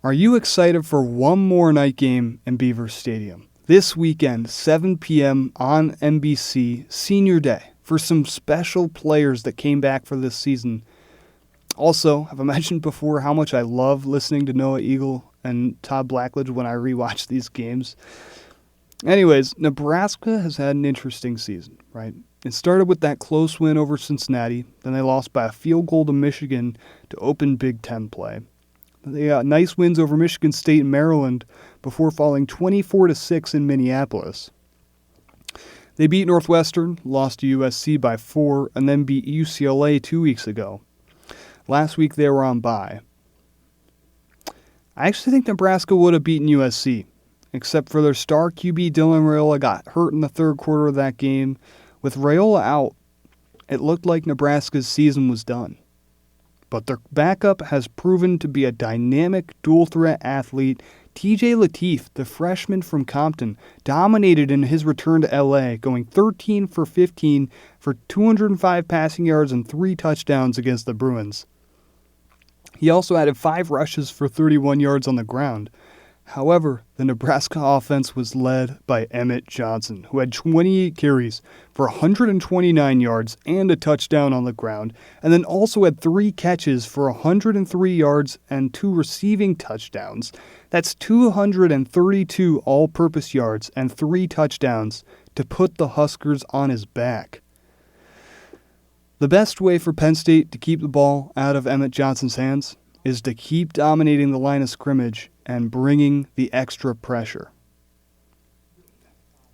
Are you excited for one more night game in Beaver Stadium? This weekend, 7 p.m. on NBC, Senior Day, for some special players that came back for this season. Also, have I mentioned before how much I love listening to Noah Eagle and Todd Blackledge when I rewatch these games? Anyways, Nebraska has had an interesting season, right? It started with that close win over Cincinnati, then they lost by a field goal to Michigan to open Big Ten play. They got nice wins over Michigan State and Maryland before falling 24-6 in Minneapolis. They beat Northwestern, lost to USC by 4, and then beat UCLA 2 weeks ago. Last week they were on bye. I actually think Nebraska would have beaten USC, except for their star QB Dylan Raiola got hurt in the third quarter of that game. With Raiola out, it looked like Nebraska's season was done. But their backup has proven to be a dynamic dual-threat athlete. TJ Lateef, the freshman from Compton, dominated in his return to LA, going 13 for 15 for 205 passing yards and 3 touchdowns against the Bruins. He also added 5 rushes for 31 yards on the ground. However, the Nebraska offense was led by Emmett Johnson, who had 28 carries for 129 yards and a touchdown on the ground, and then also had 3 catches for 103 yards and 2 receiving touchdowns. That's 232 all-purpose yards and 3 touchdowns to put the Huskers on his back. The best way for Penn State to keep the ball out of Emmett Johnson's hands is to keep dominating the line of scrimmage and bringing the extra pressure.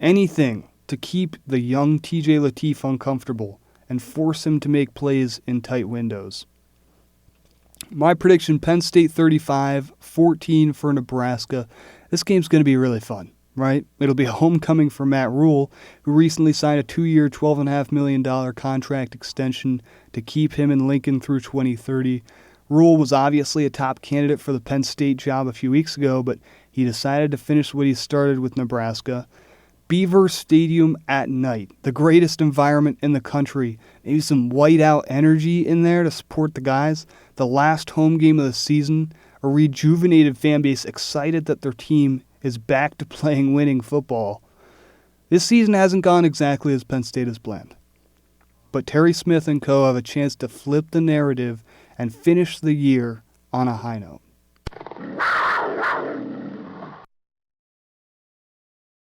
Anything to keep the young TJ Lateef uncomfortable and force him to make plays in tight windows. My prediction, Penn State 35, 14 for Nebraska. This game's going to be really fun, right? It'll be a homecoming for Matt Rule, who recently signed a 2-year, $12.5 million contract extension to keep him in Lincoln through 2030. Rule was obviously a top candidate for the Penn State job a few weeks ago, but he decided to finish what he started with Nebraska. Beaver Stadium at night, the greatest environment in the country. Maybe some whiteout energy in there to support the guys. The last home game of the season, a rejuvenated fan base excited that their team is back to playing winning football. This season hasn't gone exactly as Penn State has planned. But Terry Smith and co. have a chance to flip the narrative and finish the year on a high note.